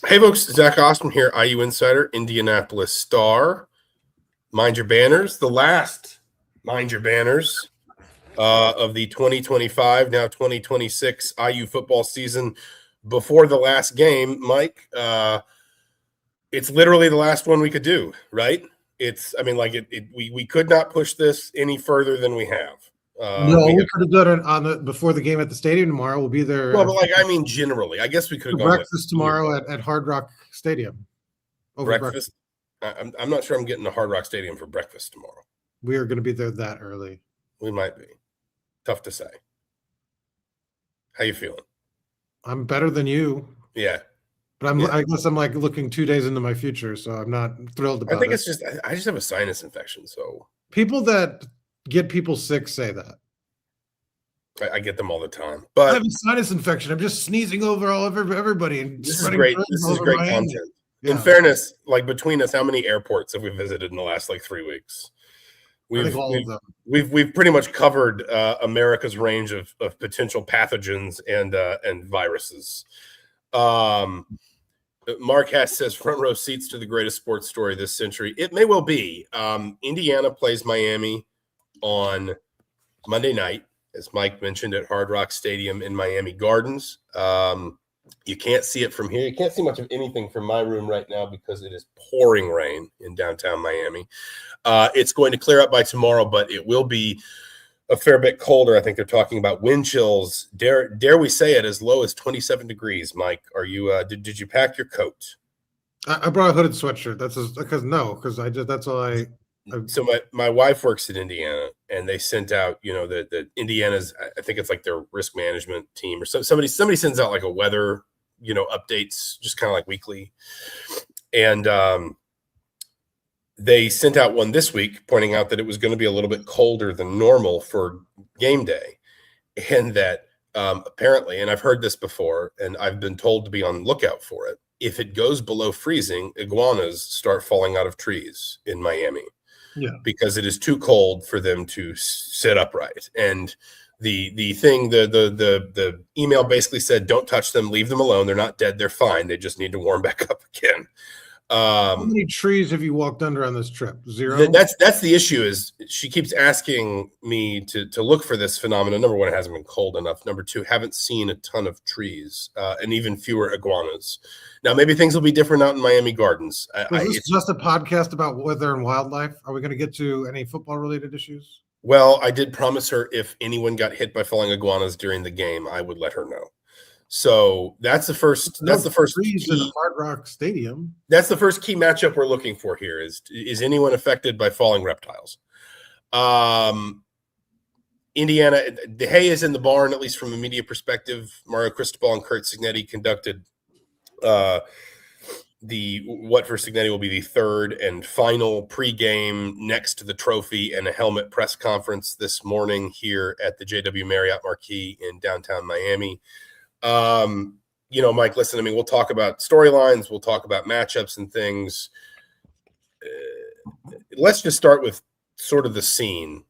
Hey, folks, Zach Ostrom here, IU Insider, Indianapolis Star. Mind your banners, the last Mind Your Banners of the 2025, now 2026 IU football season before the last game. Mike, it's literally the last one we could do, right? We could not push this any further than we have. We could have done it before the game at the stadium tomorrow. We'll be there. Well, but generally, I guess we could have gone breakfast tomorrow at Hard Rock Stadium. Breakfast. I'm not sure I'm getting to Hard Rock Stadium for breakfast tomorrow. We are going to be there that early. We might be. Tough to say. How you feeling? I'm better than you. Yeah. But I guess I'm like looking 2 days into my future, so I'm not thrilled about it. I think it's just I just have a sinus infection, so people that get people sick say that. I get them all the time. But I have a sinus infection. I'm just sneezing over everybody. And this is great. This is great content. Yeah. In fairness, like between us, how many airports have we visited in the last 3 weeks? I think all of them. We've pretty much covered America's range of potential pathogens and viruses. Mark Hess says front row seats to the greatest sports story this century. It may well be. Indiana plays Miami on Monday night, as Mike mentioned, at Hard Rock Stadium in Miami Gardens. You can't see it from here. You can't see much of anything from my room right now because it is pouring rain in downtown Miami. It's going to clear up by tomorrow, but it will be a fair bit colder. I think they're talking about wind chills. Dare we say it, as low as 27 degrees. Mike, are you? Did you pack your coat? I brought a hooded sweatshirt. That's all I. So my wife works at Indiana, and they sent out, the Indiana's, I think it's like their risk management team or somebody sends out like a weather, updates just kind of like weekly. And they sent out one this week pointing out that it was going to be a little bit colder than normal for game day. And that apparently, and I've heard this before, and I've been told to be on lookout for it, if it goes below freezing, iguanas start falling out of trees in Miami. Yeah, because it is too cold for them to sit upright. And the thing, the email basically said, don't touch them, leave them alone. They're not dead. They're fine. They just need to warm back up again. How many trees have you walked under on this trip? Zero? That's the issue, is she keeps asking me to look for this phenomenon. Number one, it hasn't been cold enough. Number two, haven't seen a ton of trees and even fewer iguanas. Now, maybe things will be different out in Miami Gardens. Is this just a podcast about weather and wildlife? Are we going to get to any football-related issues? Well, I did promise her if anyone got hit by falling iguanas during the game, I would let her know. So that's the first. That's the first key in the Hard Rock Stadium. That's the first key matchup we're looking for here. Is anyone affected by falling reptiles? Indiana, the hay is in the barn, at least from a media perspective. Mario Cristobal and Curt Cignetti conducted what for Cignetti will be the third and final pregame next to the trophy and a helmet press conference this morning here at the JW Marriott Marquis in downtown Miami. Mike, listen, we'll talk about storylines, we'll talk about matchups and things. Let's just start with sort of the scene.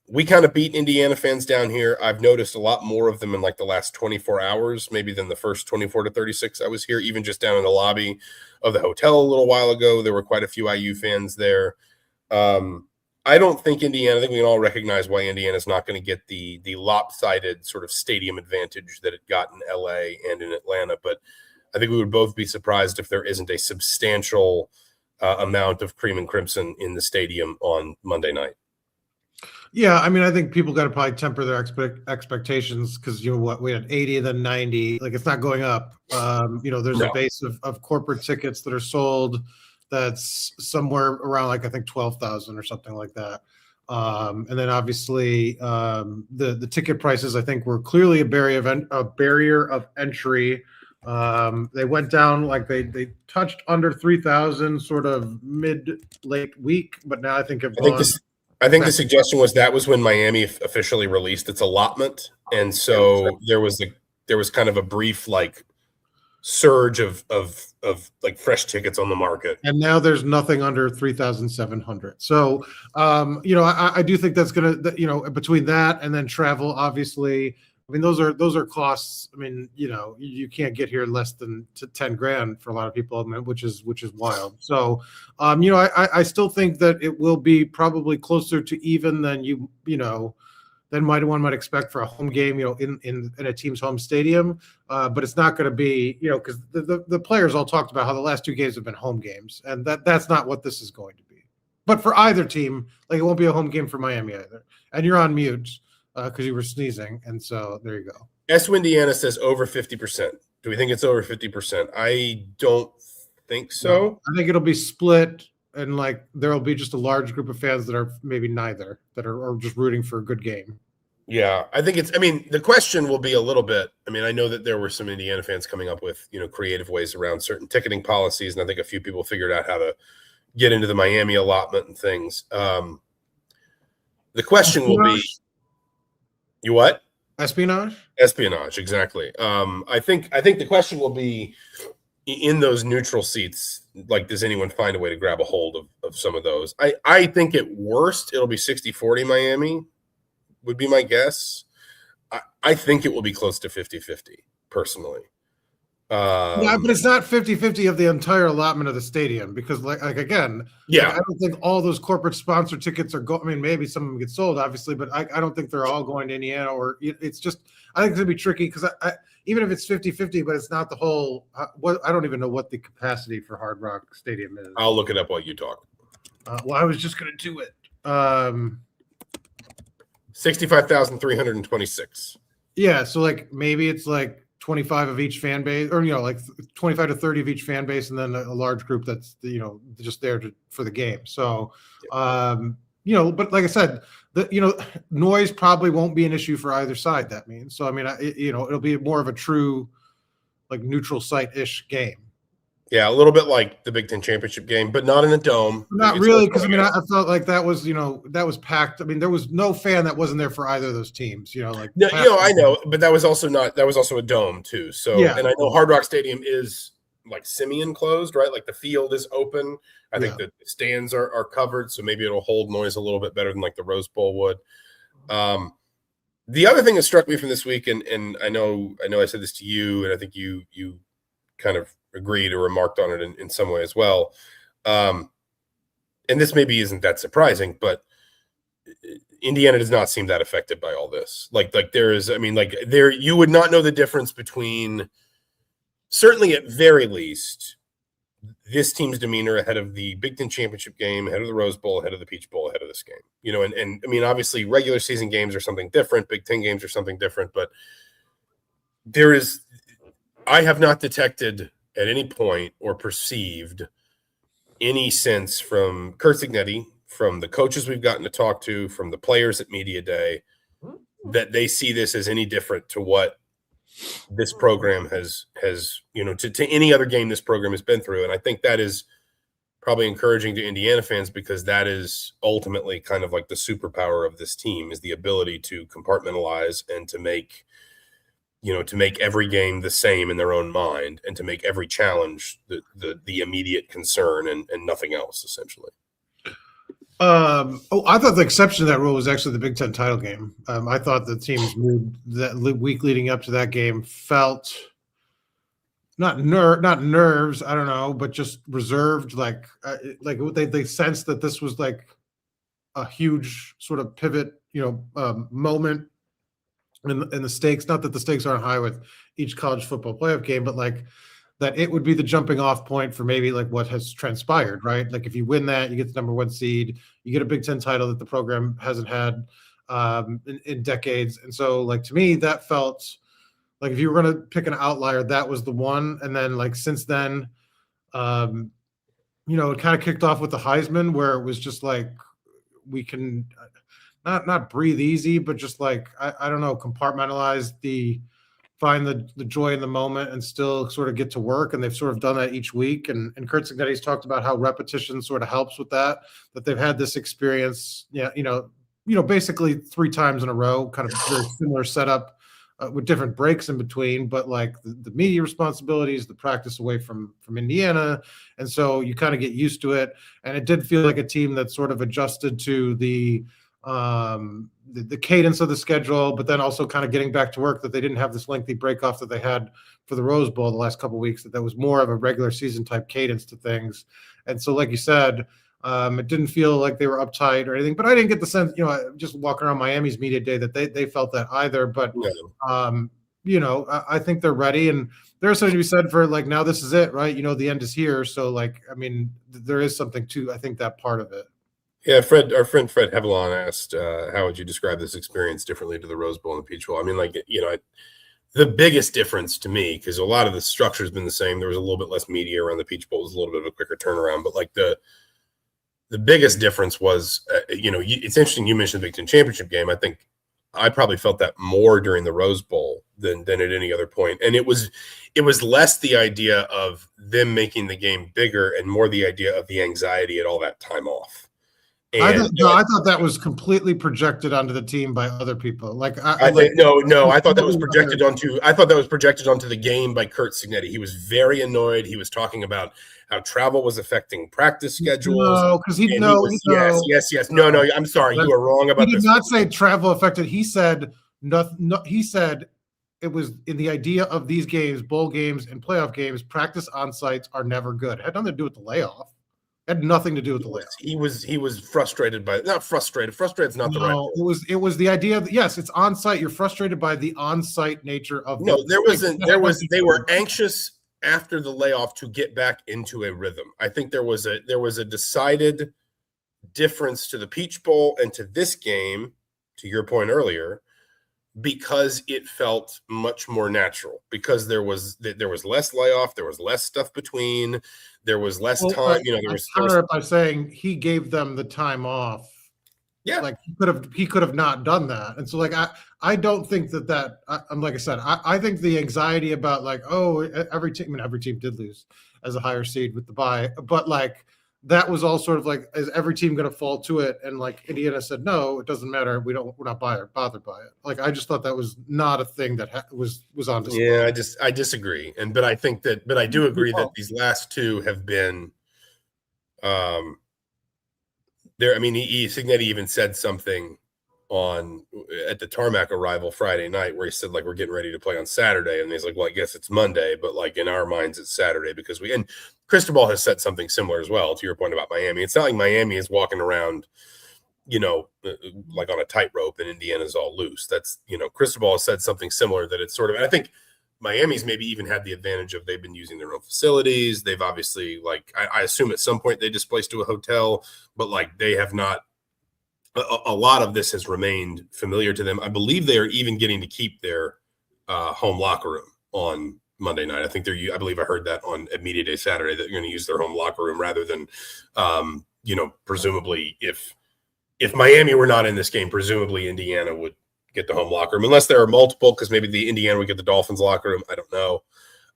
We kind of beat Indiana fans down here. I've noticed a lot more of them in like the last 24 hours, maybe than the first 24 to 36 I was here. Even just down in the lobby of the hotel a little while ago, there were quite a few IU fans there. I don't think Indiana, I think we can all recognize why Indiana's not going to get the lopsided sort of stadium advantage that it got in LA and in Atlanta. But I think we would both be surprised if there isn't a substantial amount of cream and crimson in the stadium on Monday night. Yeah, I think people got to probably temper their expectations because, we had 80 and then 90. Like, it's not going up. There's a base of corporate tickets that are sold that's somewhere around, I think 12,000 or something like that. And then obviously the ticket prices, I think, were clearly a barrier of entry. They went down, they touched under 3,000 sort of late week, but now I think I think the suggestion was when Miami officially released its allotment, and so there was kind of a brief surge of fresh tickets on the market, and now there's nothing under 3,700. So I do think that's gonna between that and then travel, obviously I mean, those are costs. I mean, you can't get here less than to 10 grand for a lot of people, I mean, which is wild. So, I still think that it will be probably closer to even than than one might expect for a home game, in a team's home stadium. But it's not going to be, because the players all talked about how the last 2 games have been home games, and that's not what this is going to be. But for either team, like, it won't be a home game for Miami either. And you're on mute because you were sneezing, and so there you go. S. Indiana says over 50%. Do we think it's over 50%? I don't think so. No, I think it'll be split, and like there'll be just a large group of fans that are maybe neither, that are just rooting for a good game. Yeah, I think the question will be a little bit. I mean, I know that there were some Indiana fans coming up with, creative ways around certain ticketing policies, and I think a few people figured out how to get into the Miami allotment and things. The question will be, you what? Espionage, exactly. I think the question will be, in those neutral seats, like, does anyone find a way to grab a hold of some of those? I think at worst it'll be 60-40 Miami, would be my guess. I think it will be close to 50-50 personally. Yeah, but it's not 50-50 of the entire allotment of the stadium, because like again, yeah, I don't think all those corporate sponsor tickets are going. I mean, maybe some of them get sold, obviously, but I don't think they're all going to Indiana. Or it's just, I think it's gonna be tricky because I even if it's 50-50, but it's not the whole. I don't even know what the capacity for Hard Rock Stadium is. I'll look it up while you talk. Well, I was just gonna do it. 65,326. Yeah, so like maybe it's like 25 of each fan base, or like 25 to 30 of each fan base, and then a large group that's just there for the game. So, but like I said, noise probably won't be an issue for either side. That means, so I mean, it'll be more of a true like neutral site-ish game. Yeah, a little bit like the Big Ten championship game, but not in a dome. Not really, because I mean, I felt like that was packed. I mean, there was no fan that wasn't there for either of those teams. I know, but that was also a dome too. So, yeah. And I know Hard Rock Stadium is like semi-enclosed, right? Like the field is open. I think the stands are covered, so maybe it'll hold noise a little bit better than like the Rose Bowl would. The other thing that struck me from this week, and I know I said this to you, and I think you kind of agreed or remarked on it in some way as well. And this maybe isn't that surprising, but Indiana does not seem that affected by all this. Like there is, I mean, like you would not know the difference between, certainly at very least, this team's demeanor ahead of the Big Ten championship game, ahead of the Rose Bowl, ahead of the Peach Bowl, ahead of this game. And I mean, obviously regular season games are something different. Big Ten games are something different, but I have not detected at any point or perceived any sense from Curt Cignetti, from the coaches we've gotten to talk to, from the players at Media Day, that they see this as any different to what this program has to any other game this program has been through. And I think that is probably encouraging to Indiana fans, because that is ultimately kind of like the superpower of this team, is the ability to compartmentalize and to make every game the same in their own mind, and to make every challenge the immediate concern and nothing else, essentially. I thought the exception to that rule was actually the Big Ten title game. I thought the team's mood that week leading up to that game felt not nerves, I don't know, but just reserved, like they sensed that this was like a huge sort of pivot, moment. And the stakes, not that the stakes aren't high with each college football playoff game, but like that it would be the jumping off point for maybe like what has transpired, right? Like if you win that, you get the number 1 seed, you get a Big Ten title that the program hasn't had in decades. And so like, to me, that felt like if you were going to pick an outlier, that was the one. And then like, since then, it kind of kicked off with the Heisman, where it was just like, we can not breathe easy, but just like, I don't know, compartmentalize find the joy in the moment and still sort of get to work. And they've sort of done that each week. And Curt Cignetti's talked about how repetition sort of helps with that they've had this experience, basically 3 times in a row, kind of very similar setup with different breaks in between, but like the media responsibilities, the practice away from Indiana. And so you kind of get used to it. And it did feel like a team that sort of adjusted to the the cadence of the schedule, but then also kind of getting back to work, that they didn't have this lengthy break off that they had for the Rose Bowl the last couple of weeks, that was more of a regular season type cadence to things. And so, like you said, it didn't feel like they were uptight or anything, but I didn't get the sense, just walking around Miami's media day, that they felt that either. But, I think they're ready, and there's something to be said for, like, now this is it, right? The end is here. So, like, I mean, there is something to, I think, that part of it. Yeah, our friend Fred Hevelon asked, how would you describe this experience differently to the Rose Bowl and the Peach Bowl? I mean, like, the biggest difference to me, because a lot of the structure has been the same. There was a little bit less media around the Peach Bowl. It was a little bit of a quicker turnaround. But, like, the biggest difference was, it's interesting you mentioned the Big Ten Championship game. I think I probably felt that more during the Rose Bowl than at any other point. And it was less the idea of them making the game bigger and more the idea of the anxiety at all that time off. I thought that was completely projected onto the team by other people. Like, I thought that was projected onto. I thought that was projected onto the game by Curt Cignetti. He was very annoyed. He was talking about how travel was affecting practice schedules. No, because yes. No. I'm sorry, you were wrong about this. He did not say travel affected. He said he said it was in the idea of these games, bowl games and playoff games. Practice on sites are never good. It had nothing to do with the layoff. Had nothing to do with the layoff. He was frustrated by not frustrated. Frustrated's not the right word. It was the idea that, yes, it's on site. You're frustrated by the on site nature of they were anxious after the layoff to get back into a rhythm. I think there was a decided difference to the Peach Bowl and to this game, to your point earlier, because it felt much more natural, because there was less layoff, there was less stuff between, there was less time. By saying he gave them the time off. Yeah, like he could have not done that, and so, like, I don't think that I'm, like I said, I think the anxiety about, like, every team did lose as a higher seed with the bye, but, like, that was all sort of like, is every team going to fall to it? And, like, Indiana said, no, it doesn't matter. We're not bothered by it. Like, I just thought that was not a thing that was on display. Yeah, I disagree. But I think but I do agree that these last two have been, there. I mean, Cignetti even said something at the Tarmac arrival Friday night where he said, like, we're getting ready to play on Saturday. And he's like, well, I guess it's Monday, but, like, in our minds, it's Saturday because and Cristobal has said something similar as well, to your point about Miami. It's not like Miami is walking around, like on a tightrope and Indiana's all loose. That's, Cristobal has said something similar, that it's sort of, and I think Miami's maybe even had the advantage of they've been using their own facilities. They've obviously, like, I assume at some point they displaced to a hotel, but, like, they have not. A lot of this has remained familiar to them. I believe they are even getting to keep their home locker room on Monday night. I believe I heard that at Media Day Saturday, that you're going to use their home locker room rather than, presumably if Miami were not in this game, presumably Indiana would get the home locker room, unless there are multiple, because maybe the Indiana would get the Dolphins locker room. I don't know.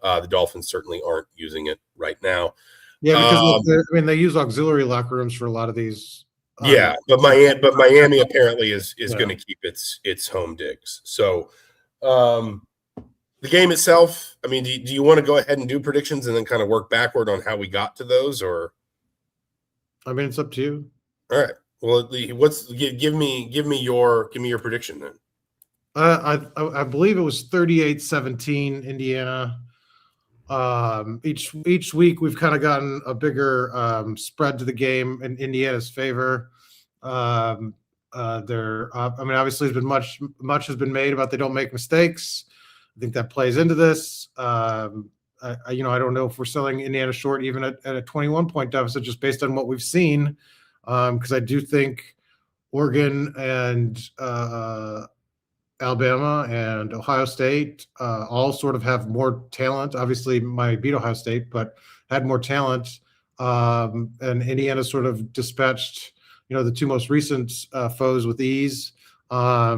The Dolphins certainly aren't using it right now. Yeah, because they use auxiliary locker rooms for a lot of these. But Miami apparently is going to keep its home digs. So the game itself, I mean, do you want to go ahead and do predictions and then kind of work backward on how we got to those, or? I mean, it's up to you. All right. Well, give me your prediction then. I believe it was 38-17 Indiana. Each week we've kind of gotten a bigger spread to the game in Indiana's favor. Obviously there's been much has been made about they don't make mistakes. I think that plays into this. I don't know if we're selling Indiana short even at a 21-point deficit, just based on what we've seen, because I do think Oregon and Alabama and Ohio State all sort of have more talent. Obviously, Miami beat Ohio State, but had more talent. And Indiana sort of dispatched, the two most recent foes with ease. I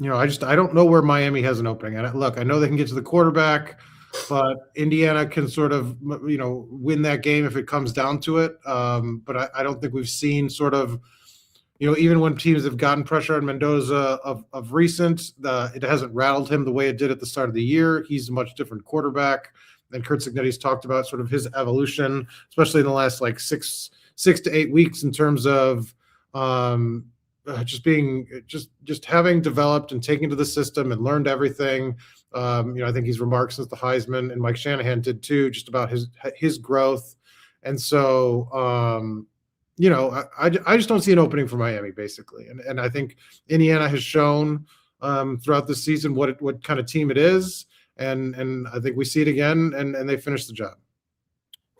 don't know where Miami has an opening. And look, I know they can get to the quarterback, but Indiana can sort of, win that game if it comes down to it. But I don't think we've seen sort of, even when teams have gotten pressure on Mendoza of recent, it hasn't rattled him the way it did at the start of the year. He's a much different quarterback. And Curt Cignetti's talked about sort of his evolution, especially in the last, like, 6 to 8 weeks, in terms of, just having developed and taken to the system and learned everything. I think he's remarked since the Heisman, and Mike Shanahan did too, just about his growth. And so, I just don't see an opening for Miami, basically. And I think Indiana has shown throughout the season what kind of team it is, and I think we see it again, and they finish the job.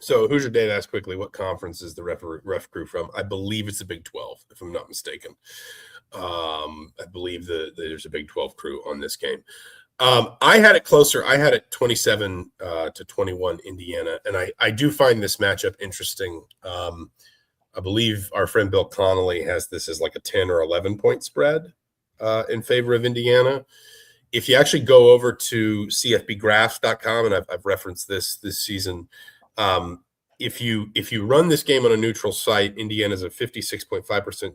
So Hoosier Dave asked quickly, what conference is the ref crew from? I believe it's the Big 12, if I'm not mistaken. I believe there's a Big 12 crew on this game. I had it closer. I had it 27 to 21 Indiana, and I do find this matchup interesting. I believe our friend Bill Connolly has this as like a 10 or 11 point spread in favor of Indiana. If you actually go over to cfbgraphs.com, and I've referenced this season, if you run this game on a neutral site, Indiana's a 56.5%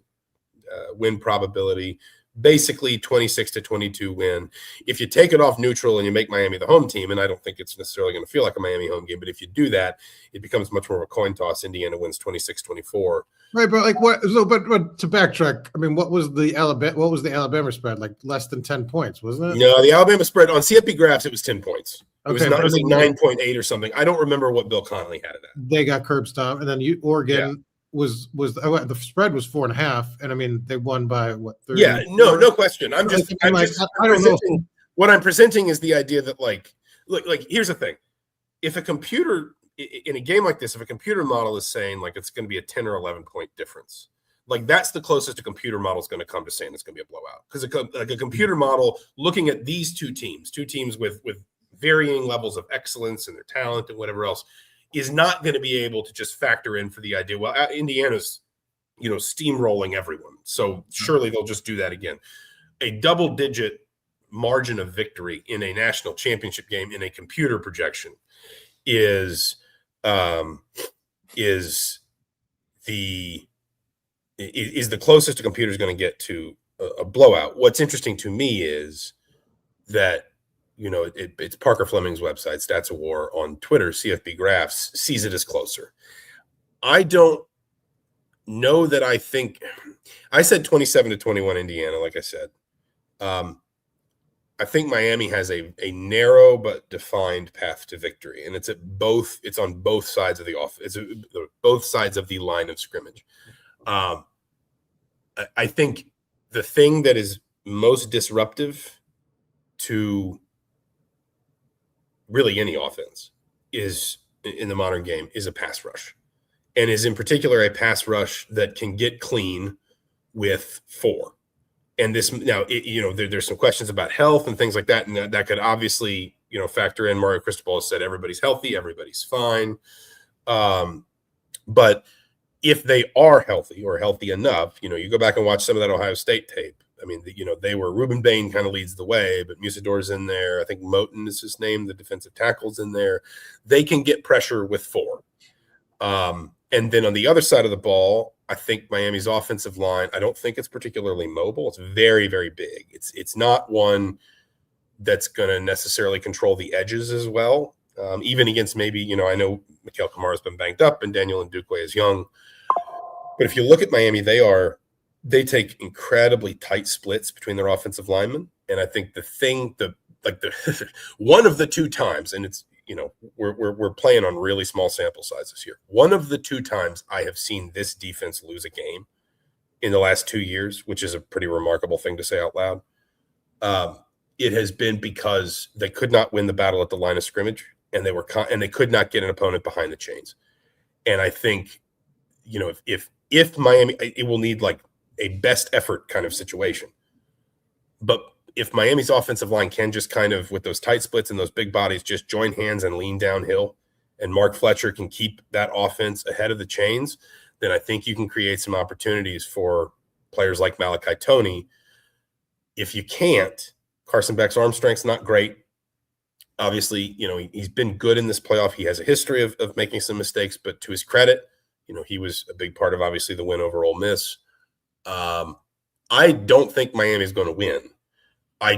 win probability, basically 26 to 22 win. If you take it off neutral and you make Miami the home team, and I don't think it's necessarily going to feel like a Miami home game, but if you do that, it becomes much more of a coin toss. Indiana wins 26-24. Right, but like what? So, but to backtrack, I mean, what was the Alabama spread? Like less than 10 points, wasn't it? No, the Alabama spread on CFP Graphs, it was 10 points. It was, Okay, it was like 9.8 or something. I don't remember what Bill Connolly had it at. They got curb stomped, and then Oregon was the spread was 4.5, and I mean they won by what? 30? Yeah, no question. I don't know. What I'm presenting is the idea that like here's the thing: if a computer in a game like this, if a computer model is saying like it's going to be a 10 or 11 point difference, like that's the closest a computer model is going to come to saying it's going to be a blowout. Because a computer model looking at these two teams with varying levels of excellence and their talent and whatever else, is not going to be able to just factor in for the idea, well, Indiana's, steamrolling everyone, so surely they'll just do that again. A double-digit margin of victory in a national championship game in a computer projection is the closest a computer is going to get to a blowout. What's interesting to me is that it's Parker Fleming's website, Stats of War, on Twitter, CFB Graphs, sees it as closer. I don't know that I said 27 to 21 Indiana, like I said. I think Miami has a narrow but defined path to victory, and it's on both sides of the offense. It's both sides of the line of scrimmage. I think the thing that is most disruptive to really any offense is in the modern game is a pass rush, and is in particular a pass rush that can get clean with four. And this now, there's some questions about health and things like that, and that could obviously, factor in. Mario Cristobal has said everybody's healthy, everybody's fine. But if they are healthy or healthy enough, you go back and watch some of that Ohio State tape. I mean, they were, Ruben Bain kind of leads the way, but Musador's in there. I think Moten is his name. The defensive tackle's in there. They can get pressure with four. And then on the other side of the ball, I think Miami's offensive line, I don't think it's particularly mobile. It's very, very big. It's not one that's going to necessarily control the edges as well. Even against maybe, I know Mikael Kamara's been banged up and Daniel Ndukwe is young. But if you look at Miami, they take incredibly tight splits between their offensive linemen. And I think one of the two times, and it's, we're playing on really small sample sizes here. One of the two times I have seen this defense lose a game in the last 2 years, which is a pretty remarkable thing to say out loud. It has been because they could not win the battle at the line of scrimmage, and they could not get an opponent behind the chains. And I think, if Miami, it will need like a best effort kind of situation. But if Miami's offensive line can just kind of, with those tight splits and those big bodies, just join hands and lean downhill, and Mark Fletcher can keep that offense ahead of the chains, then I think you can create some opportunities for players like Malachi Toney. If you can't, Carson Beck's arm strength's not great. Obviously, he's been good in this playoff. He has a history of making some mistakes, but to his credit, he was a big part of, obviously, the win over Ole Miss. I don't think Miami's going to win. I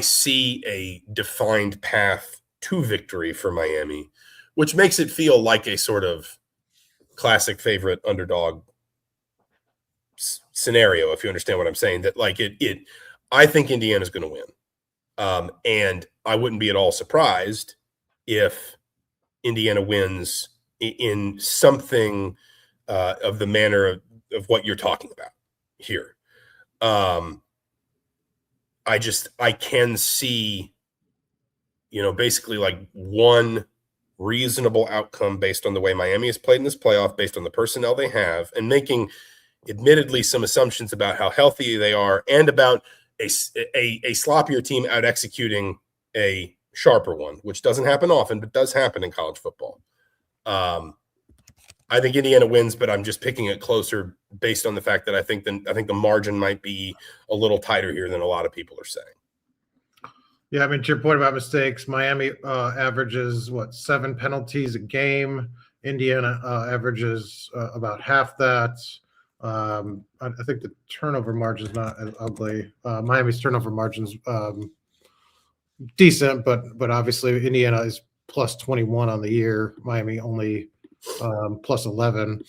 see a defined path to victory for Miami, which makes it feel like a sort of classic favorite underdog scenario, if you understand what I'm saying, that like I think Indiana's going to win. And I wouldn't be at all surprised if Indiana wins in something of the manner of what you're talking about here. I can see, basically like one reasonable outcome based on the way Miami has played in this playoff, based on the personnel they have, and making admittedly some assumptions about how healthy they are and about a sloppier team out executing a sharper one, which doesn't happen often, but does happen in college football. I think Indiana wins, but I'm just picking it closer based on the fact that I think the margin might be a little tighter here than a lot of people are saying. Yeah, I mean, to your point about mistakes, Miami averages 7 penalties a game. Indiana averages about half that. I think the turnover margin is not as ugly. Miami's turnover margin's decent, but obviously Indiana is plus 21 on the year. Miami only plus 11.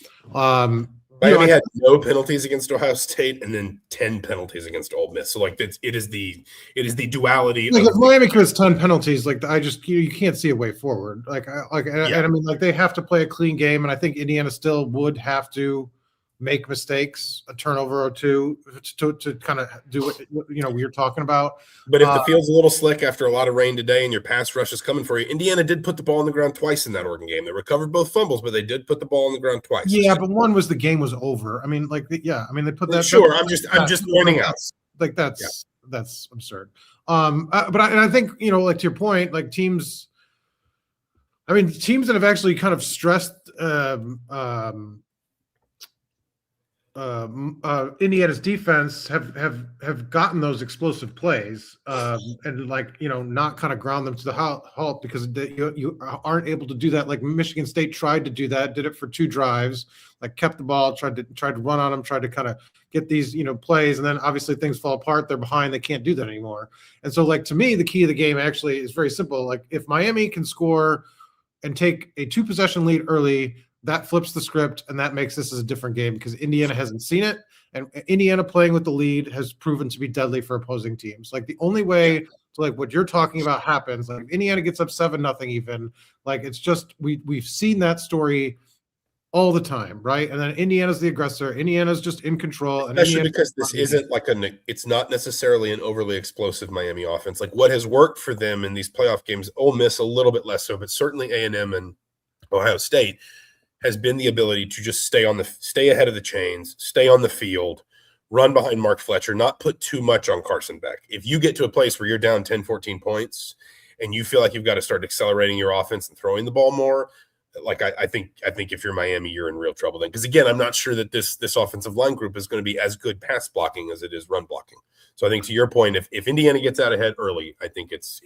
Miami had no penalties against Ohio State and then 10 penalties against Ole Miss. So like it is the duality. Like if Miami commits 10 penalties, like you can't see a way forward. And I mean, like they have to play a clean game, and I think Indiana still would have to make mistakes, a turnover or two, to kind of do what you're talking about. But if the field's a little slick after a lot of rain today and your pass rush is coming for you, Indiana did put the ball on the ground twice in that Oregon game. They recovered both fumbles, but they did put the ball on the ground twice. Yeah, but one was the game was over. I mean, they put that. Sure, I'm just pointing out. Like that's absurd. But I think like to your point, like teams. I mean, teams that have actually kind of stressed. Indiana's defense have gotten those explosive plays and not kind of ground them to the halt because you aren't able to do that. Like Michigan State tried to do that, did it for 2 drives, like kept the ball, tried to run on them, tried to kind of get these plays, and then obviously things fall apart. They're behind, they can't do that anymore. And so like to me, the key of the game actually is very simple. Like if Miami can score and take a 2-possession lead early, that flips the script, and that makes this as a different game because Indiana hasn't seen it, and Indiana playing with the lead has proven to be deadly for opposing teams. Like the only way to like what you're talking about happens, like Indiana gets up 7-0 even, like it's just we've seen that story all the time, right? And then Indiana's the aggressor. Indiana's just in control, and especially because this isn't like it's not necessarily an overly explosive Miami offense. Like what has worked for them in these playoff games, Ole Miss a little bit less so, but certainly A&M and Ohio State has been the ability to just stay ahead of the chains, stay on the field, run behind Mark Fletcher, not put too much on Carson Beck. If you get to a place where you're down 10, 14 points and you feel like you've got to start accelerating your offense and throwing the ball more, like I think if you're Miami, you're in real trouble then. Because again, I'm not sure that this offensive line group is going to be as good pass blocking as it is run blocking. So I think to your point, if Indiana gets out ahead early, I think it's.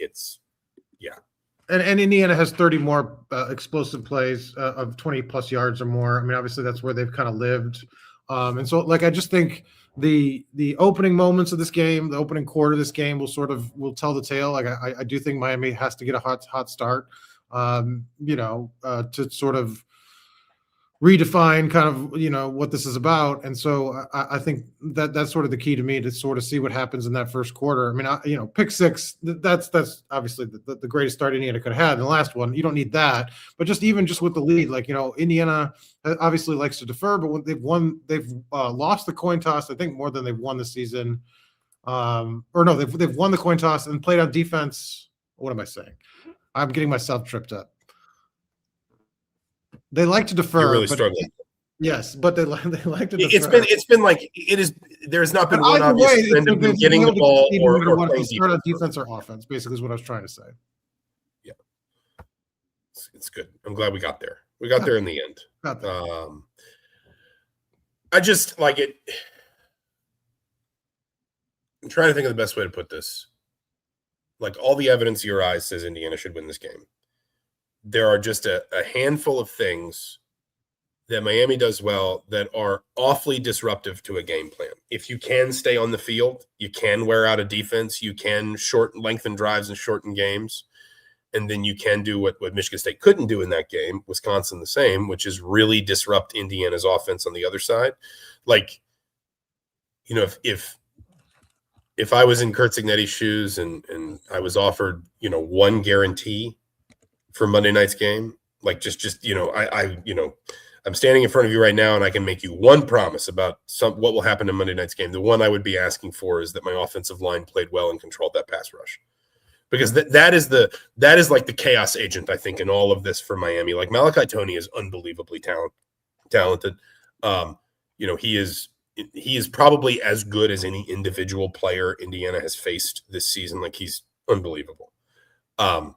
And Indiana has 30 more explosive plays of 20-plus yards or more. I mean, obviously, that's where they've kind of lived. And so, like, I just think the opening moments of this game, the opening quarter of this game will tell the tale. Like, I do think Miami has to get a hot start, to sort of redefine kind of what this is about. And so I think that's sort of the key to me, to sort of see what happens in that first quarter. I mean, pick 6, that's obviously the greatest start Indiana could have had in the last one. You don't need that, but just with the lead, like, Indiana obviously likes to defer, but when they've lost the coin toss, I think more than they've won the season. They've won the coin toss and played on defense. What am I saying? I'm getting myself tripped up. They like to defer. You're really struggling. Yes, but they like to defer. It's been like it is. There's not been one obvious trend of getting the ball or playing start on defense or offense. Basically, is what I was trying to say. Yeah, it's good. I'm glad we got there. We got there in the end. Got there. I just like it. I'm trying to think of the best way to put this. Like all the evidence in your eyes says Indiana should win this game. There are just a handful of things that Miami does well that are awfully disruptive to a game plan. If you can stay on the field, you can wear out a defense, you can lengthen drives and shorten games, and then you can do what Michigan State couldn't do in that game, Wisconsin the same, which is really disrupt Indiana's offense on the other side. Like you know, if I was in Curt Cignetti's shoes and I was offered, you know, one guarantee for Monday night's game, like just you know, I'm standing in front of you right now and I can make you one promise about what will happen in Monday night's game. The one I would be asking for is that my offensive line played well and controlled that pass rush. Because that is like the chaos agent, I think, in all of this for Miami. Like Malachi Tony is unbelievably talented. You know, he is probably as good as any individual player Indiana has faced this season. Like he's unbelievable. And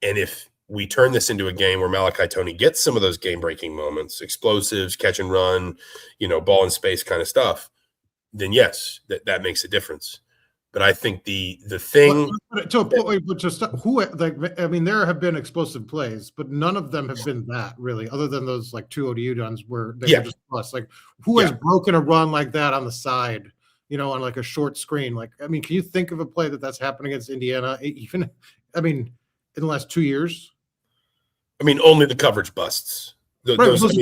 if we turn this into a game where Malachi Tony gets some of those game-breaking moments, explosives, catch and run, you know, ball in space kind of stuff, then yes, that makes a difference. But I think the thing to a point, but just who, like, I mean, there have been explosive plays, but none of them have been that really, other than those like 2 ODU runs where they were just plus. Like, who has broken a run like that on the side, you know, on like a short screen? Like, I mean, can you think of a play that's happened against Indiana? Even, I mean, in the last 2 years. I mean, only the coverage busts. Those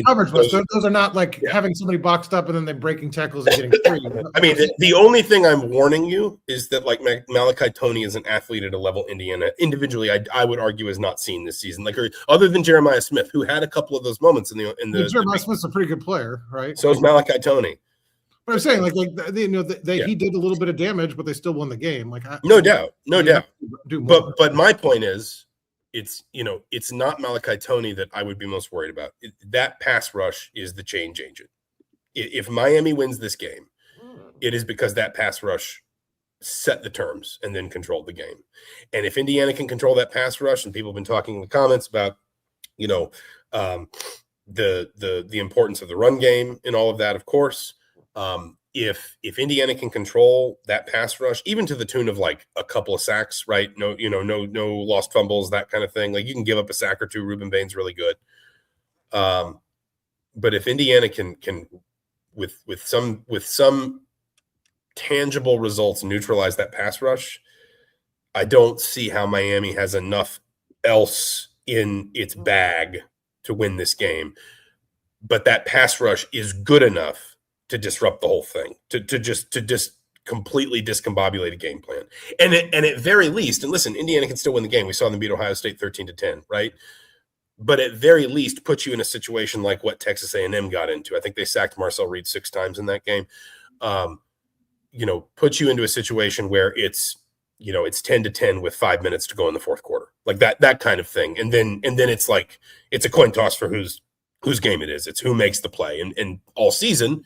coverage busts. Those are not like having somebody boxed up and then they're breaking tackles and getting free. I mean, the only thing I'm warning you is that like Malachi Tony is an athlete at a level Indiana individually I would argue has not seen this season. Like other than Jeremiah Smith, who had a couple of those moments in the Jeremiah Smith's a pretty good player, right? So is Malachi Tony. But I'm saying, like you know, he did a little bit of damage, but they still won the game. Like, no doubt. But my point is, it's not Malachi Tony that I would be most worried about. That pass rush is the change agent. If Miami wins this game, it is because that pass rush set the terms and then controlled the game. And if Indiana can control that pass rush, and people have been talking in the comments about, you know, the importance of the run game and all of that, of course. If Indiana can control that pass rush, even to the tune of like a couple of sacks, right? No lost fumbles, that kind of thing. Like you can give up a sack or two. Ruben Bain's really good. But if Indiana can with some tangible results neutralize that pass rush, I don't see how Miami has enough else in its bag to win this game. But that pass rush is good enough to disrupt the whole thing, to just completely discombobulate a game plan. And at very least, and listen, Indiana can still win the game. We saw them beat Ohio State 13-10, right? But at very least, put you in a situation like what Texas A&M got into. I think they sacked Marcel Reed 6 times in that game. You know, put you into a situation where it's 10-10 with 5 minutes to go in the fourth quarter, like that kind of thing. And then it's like it's a coin toss for whose game it is. It's who makes the play. And all season,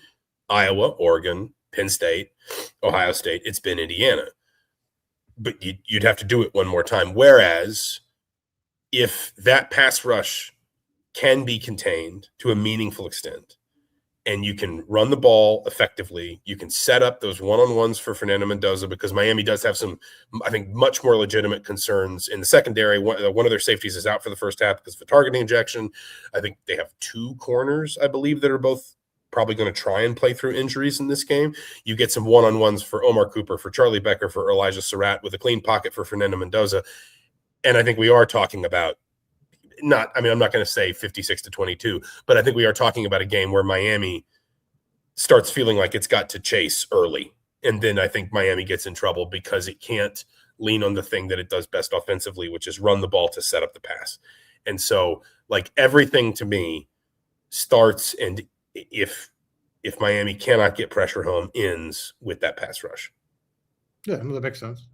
Iowa, Oregon, Penn State, Ohio State, it's been Indiana. But you'd have to do it one more time. Whereas if that pass rush can be contained to a meaningful extent and you can run the ball effectively, you can set up those one-on-ones for Fernando Mendoza, because Miami does have some, I think, much more legitimate concerns in the secondary. One of their safeties is out for the first half because of a targeting injection. I think they have 2 corners, I believe, that are both probably going to try and play through injuries in this game. You get some one-on-ones for Omar Cooper, for Charlie Becker, for Elijah Surratt, with a clean pocket for Fernando Mendoza. And I think we are talking about I'm not going to say 56-22, but I think we are talking about a game where Miami starts feeling like it's got to chase early. And then I think Miami gets in trouble because it can't lean on the thing that it does best offensively, which is run the ball to set up the pass. And so, like, everything to me starts, and if Miami cannot get pressure home, ends with that pass rush. Yeah, that makes sense.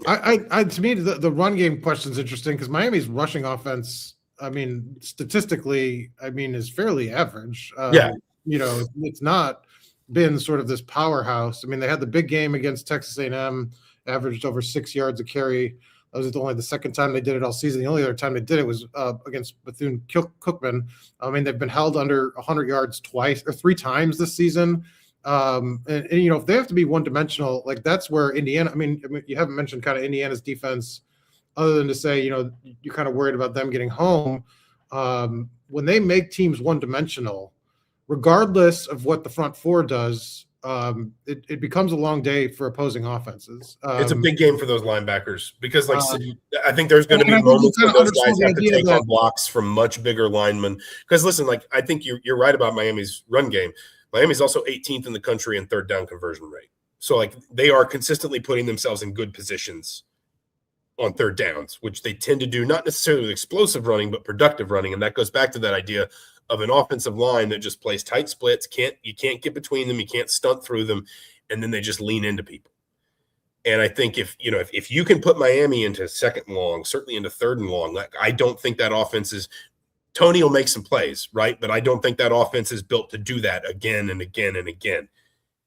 I to me, the run game question is interesting because Miami's rushing offense, I mean, statistically, is fairly average. You know, it's not been sort of this powerhouse. I mean, they had the big game against Texas A&M, averaged over 6 yards a carry. That was only the second time they did it all season. The only other time they did it was against Bethune-Cookman. I mean, they've been held under 100 yards 3 times this season. And you know, if they have to be one-dimensional, like that's where Indiana. I mean, you haven't mentioned kind of Indiana's defense, other than to say, you know, you're kind of worried about them getting home. When they make teams one-dimensional, regardless of what the front four does, it becomes a long day for opposing offenses. It's a big game for those linebackers because, like, I think there's going to be moments where those guys have to take on blocks from much bigger linemen. Because, listen, like, I think you're right about Miami's run game. Miami's also 18th in the country in third down conversion rate. So like they are consistently putting themselves in good positions on third downs, which they tend to do not necessarily with explosive running, but productive running. And that goes back to that idea of an offensive line that just plays tight splits. You can't get between them. You can't stunt through them. And then they just lean into people. And I think if you can put Miami into second and long, certainly into third and long, like I don't think that offense is – Tony will make some plays, right? But I don't think that offense is built to do that again and again and again.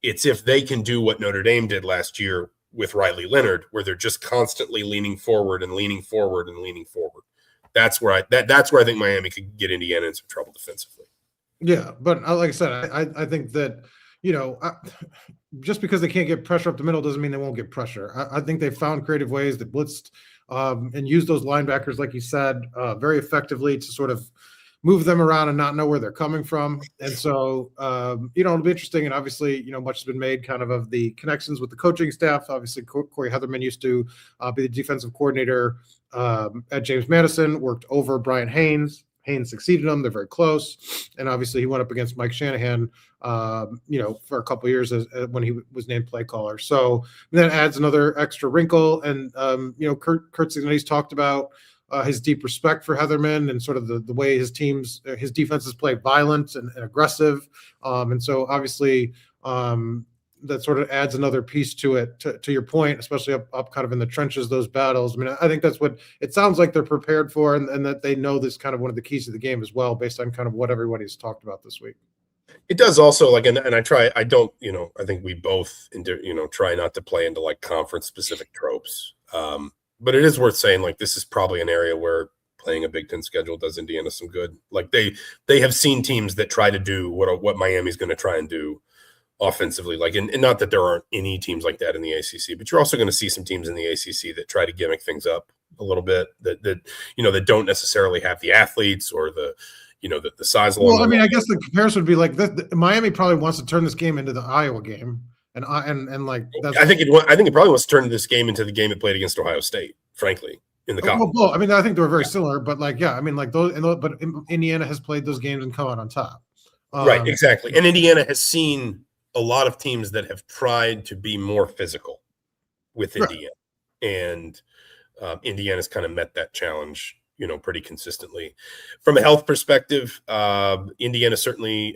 It's if they can do what Notre Dame did last year with Riley Leonard, where they're just constantly leaning forward and leaning forward and leaning forward. That's where I think Miami could get Indiana in some trouble defensively. Yeah, but like I said, I think that just because they can't get pressure up the middle doesn't mean they won't get pressure. I think they found creative ways. They blitzed and used those linebackers, like you said, very effectively to sort of move them around and not know where they're coming from. And so, it'll be interesting. And obviously, much has been made kind of the connections with the coaching staff. Obviously, Corey Heatherman used to be the defensive coordinator at James Madison, worked over Brian Haynes. Haynes succeeded him. They're very close. And obviously he went up against Mike Shanahan, for a couple of years when he was named play caller. So that adds another extra wrinkle. And, Kurt Cignetti talked about his deep respect for Heatherman and sort of the way his defenses play violent and aggressive. And so obviously that sort of adds another piece to it, to your point, especially up kind of in the trenches, those battles. I mean, I think that's what it sounds like they're prepared for, and that they know this kind of one of the keys to the game as well, based on kind of what everybody's talked about this week. It does also and I think we both, try not to play into like conference specific tropes. But it is worth saying, like, this is probably an area where playing a Big Ten schedule does Indiana some good. Like they have seen teams that try to do what Miami's going to try and do offensively. Like, and not that there aren't any teams like that in the ACC, but you're also going to see some teams in the ACC that try to gimmick things up a little bit that don't necessarily have the athletes or the size. Well, I mean, I guess the comparison would be like this. Miami probably wants to turn this game into the Iowa game. And like that's, I think it probably wants to turn this game into the game it played against Ohio State, frankly, in the college. Well, I mean, I think they were very similar, but like, yeah, I mean, like but Indiana has played those games and come out on top. Right, exactly. And Indiana has seen a lot of teams that have tried to be more physical with Indiana, and Indiana's kind of met that challenge, pretty consistently. From a health perspective, Indiana certainly,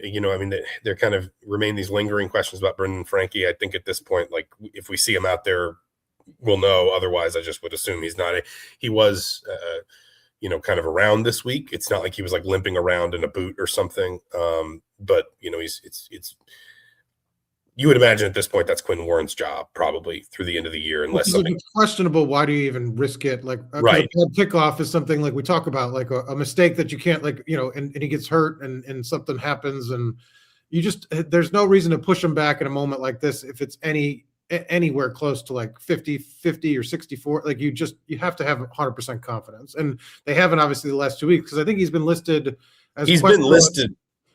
there kind of remain these lingering questions about Brendan Franke. I think at this point, like, if we see him out there, we'll know. Otherwise, I just would assume he's not. He was, kind of around this week. It's not like he was like limping around in a boot or something. But it's. You would imagine at this point that's Quinn Warren's job probably through the end of the year, unless something questionable. Why do you even risk it? Like, right. A bad kickoff is something like we talk about, like a mistake that you can't, like, and he gets hurt and something happens, and there's no reason to push him back in a moment like this if it's anywhere close to like 50 or 64. Like you have to have 100% confidence, and they haven't obviously the last 2 weeks, because I think he's been listed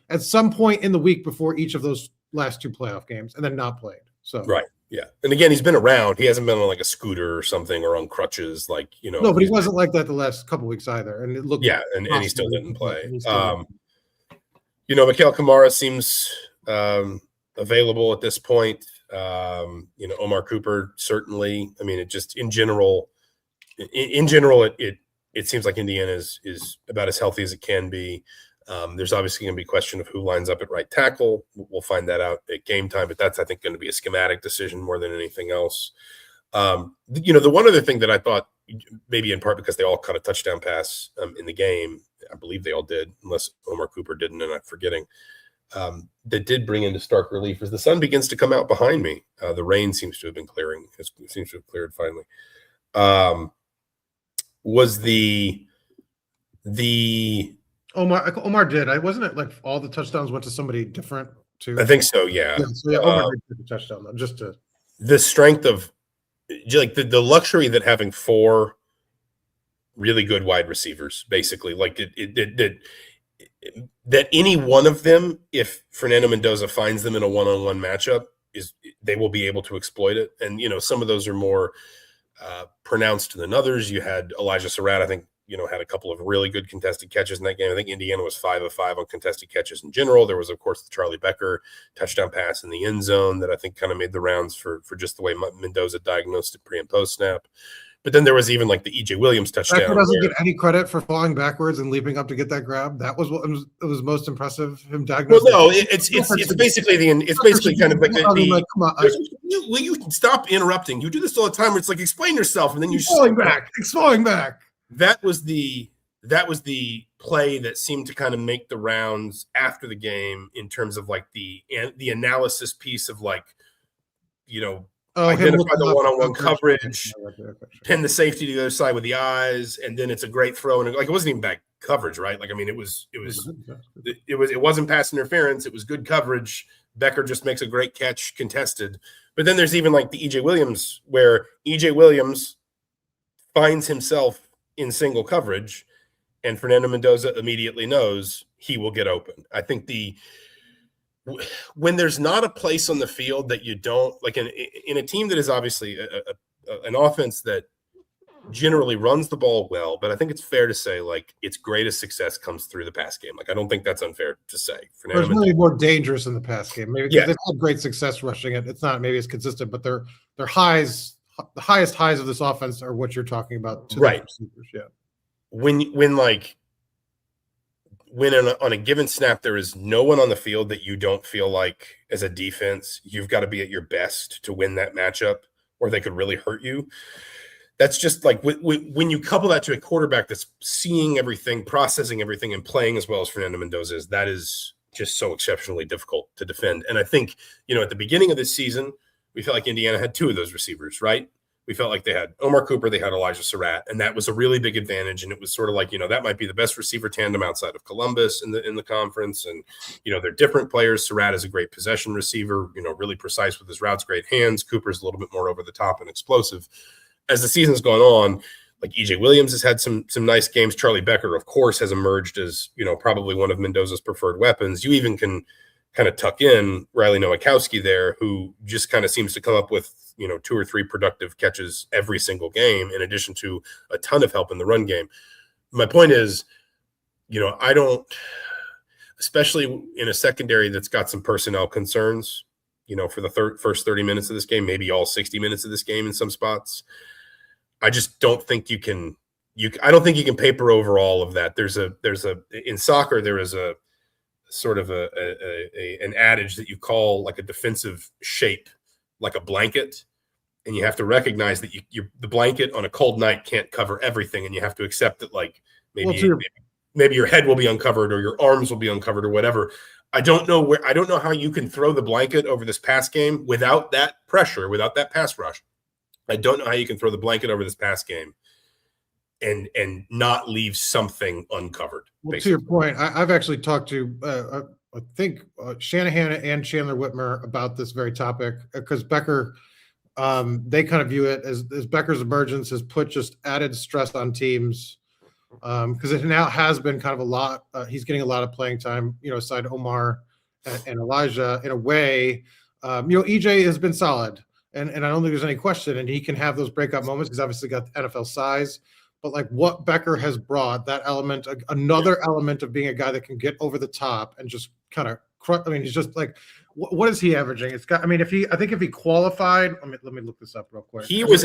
at some point in the week before each of those last two playoff games, and then not played. So right, yeah. And again, he's been around. He hasn't been on like a scooter or something, or on crutches, like No, but he wasn't like that the last couple weeks either. And it looked and he still didn't play. Mikhail Kamara seems available at this point. Omar Cooper certainly. I mean, it just in general, it seems like Indiana is about as healthy as it can be. There's obviously going to be a question of who lines up at right tackle. We'll find that out at game time, but that's, I think, going to be a schematic decision more than anything else. The one other thing that I thought, maybe in part because they all caught a touchdown pass in the game, I believe they all did, unless Omar Cooper didn't, and I'm forgetting, that did bring into stark relief as the sun begins to come out behind me. The rain seems to have been clearing. It seems to have cleared finally. Was the Omar did. Wasn't it like all the touchdowns went to somebody different too? I think so. Yeah. Omar did the touchdown though, just to the strength of like the luxury that having four really good wide receivers, basically, like that any one of them, if Fernando Mendoza finds them in a one-on-one matchup, they will be able to exploit it. And some of those are more pronounced than others. You had Elijah Surratt, I think, had a couple of really good contested catches in that game. I think Indiana was 5 of 5 on contested catches in general. There was, of course, the Charlie Becker touchdown pass in the end zone that I think kind of made the rounds for just the way Mendoza diagnosed it pre and post snap. But then there was even like the EJ Williams touchdown. Becker doesn't get any credit for falling backwards and leaping up to get that grab. That was what was most impressive. Him diagnosing. Well, no, it's basically kind of like come on. Will you stop interrupting? You do this all the time. Where it's like explain yourself, and then you falling back. That was the play that seemed to kind of make the rounds after the game in terms of like the analysis piece of like, identify the one-on-one coverage, pin the safety to the other side with the eyes, and then it's a great throw. And like it wasn't even bad coverage, right? Like I mean, it wasn't pass interference. It was good coverage. Becker just makes a great catch, contested. But then there's even like the EJ Williams, where EJ Williams finds himself in single coverage, and Fernando Mendoza immediately knows he will get open. I think when there's not a place on the field that you don't like in a team that is obviously an offense that generally runs the ball well, but I think it's fair to say like its greatest success comes through the pass game. Like I don't think that's unfair to say. It's really more dangerous in the pass game. Maybe they've had great success rushing it. It's not maybe as consistent, but their highs, the highest highs of this offense are what you're talking about. Right. Yeah. When on a given snap, there is no one on the field that you don't feel like as a defense, you've got to be at your best to win that matchup or they could really hurt you. That's just like when you couple that to a quarterback that's seeing everything, processing everything, and playing as well as Fernando Mendoza is, that is just so exceptionally difficult to defend. And I think, at the beginning of this season, we felt like Indiana had 2 of those receivers, right? We felt like they had Omar Cooper, they had Elijah Surratt, and that was a really big advantage. And it was sort of like, that might be the best receiver tandem outside of Columbus in the conference. And, they're different players. Surratt is a great possession receiver, really precise with his routes, great hands. Cooper's a little bit more over the top and explosive. As the season's gone on, like EJ Williams has had some nice games. Charlie Becker, of course, has emerged as, probably one of Mendoza's preferred weapons. You even can kind of tuck in Riley Nowakowski there, who just kind of seems to come up with, 2 or 3 productive catches every single game, in addition to a ton of help in the run game. My point is, I don't, especially in a secondary that's got some personnel concerns, for the first 30 minutes of this game, maybe all 60 minutes of this game in some spots. I just don't think you can paper over all of that. In soccer, there is a sort of an adage that you call like a defensive shape, like a blanket, and you have to recognize that the blanket on a cold night can't cover everything, and you have to accept that like maybe your head will be uncovered or your arms will be uncovered or whatever. I don't know how you can throw the blanket over this pass game without that pressure, without that pass rush. I don't know how you can throw the blanket over this pass game and not leave something uncovered. Well, basically. To your point, I've actually talked to I think Shanahan and Chandler Whitmer about this very topic, because Becker, they kind of view it as Becker's emergence has put just added stress on teams, because it now has been kind of a lot. He's getting a lot of playing time, aside Omar and Elijah. In a way, EJ has been solid, and I don't think there's any question, and he can have those breakout moments. He's obviously got the NFL size. But like what Becker has brought, that element, another element of being a guy that can get over the top and just kind of, he's just like, what is he averaging? It's got, I think if he qualified, let me look this up real quick. He was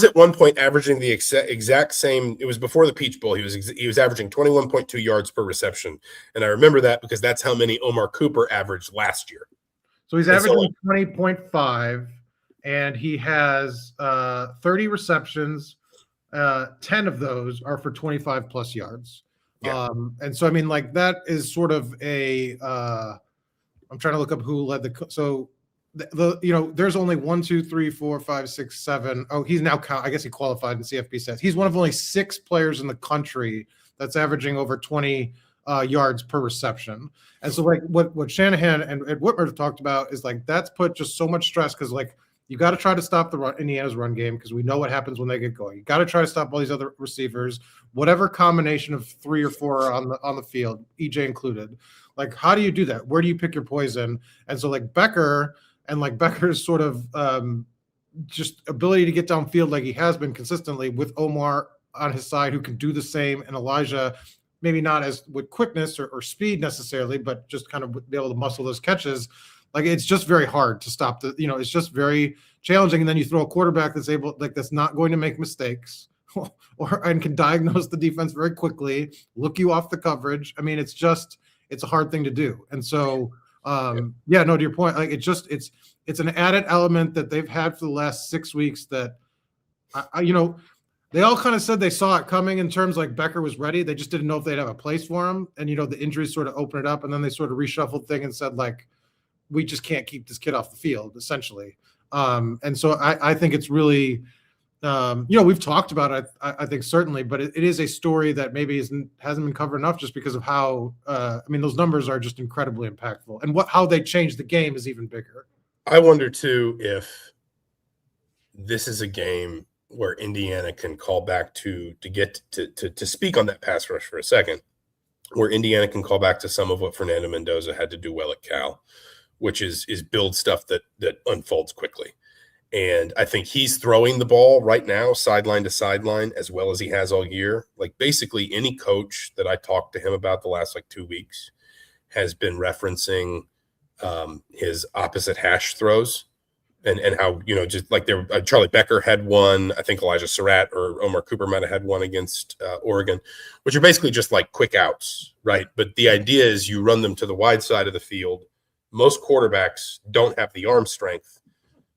at one point averaging the exact same. It was before the Peach Bowl. He was averaging 21.2 yards per reception, and I remember that because that's how many Omar Cooper averaged last year. So he's averaging 20.5, and he has 30 receptions. 10 of those are for 25 plus yards. Yeah. And so, that is sort of I'm trying to look up who led there's only 1, 2, 3, 4, 5, 6, 7. Oh, he's now I guess he qualified in CFB stats. He's one of only 6 players in the country that's averaging over 20 yards per reception. And so like what Shanahan and Whitmer talked about is like, that's put just so much stress. Cause like, you got to try to stop Indiana's run game, because we know what happens when they get going. You got to try to stop all these other receivers, whatever combination of 3 or 4 are on the field, EJ included. Like, how do you do that? Where do you pick your poison? And so like Becker's sort of just ability to get downfield like he has been consistently with Omar on his side who can do the same, and Elijah, maybe not as with quickness or speed necessarily, but just kind of be able to muscle those catches. Like, it's just very hard to stop it's just very challenging. And then you throw a quarterback that's not going to make mistakes and can diagnose the defense very quickly, look you off the coverage. I mean, it's a hard thing to do. And so, to your point, like it's an added element that they've had for the last 6 weeks that they all kind of said they saw it coming in terms like Becker was ready. They just didn't know if they'd have a place for him. And, the injuries sort of opened it up, and then they sort of reshuffled things and said, like, we just can't keep this kid off the field, essentially. And so I think it's really, we've talked about it, I think certainly, but it is a story that maybe hasn't been covered enough just because of how, those numbers are just incredibly impactful, and how they change the game is even bigger. I wonder too, if this is a game where Indiana can call back to get to speak on that pass rush for a second, where Indiana can call back to some of what Fernando Mendoza had to do well at Cal, which is build stuff that unfolds quickly. And I think he's throwing the ball right now, sideline to sideline, as well as he has all year. Like, basically any coach that I talked to him about the last 2 weeks has been referencing his opposite hash throws and how, just like Charlie Becker had one. I think Elijah Surratt or Omar Cooper might have had one against Oregon, which are basically just like quick outs, right? But the idea is you run them to the wide side of the field. Most quarterbacks don't have the arm strength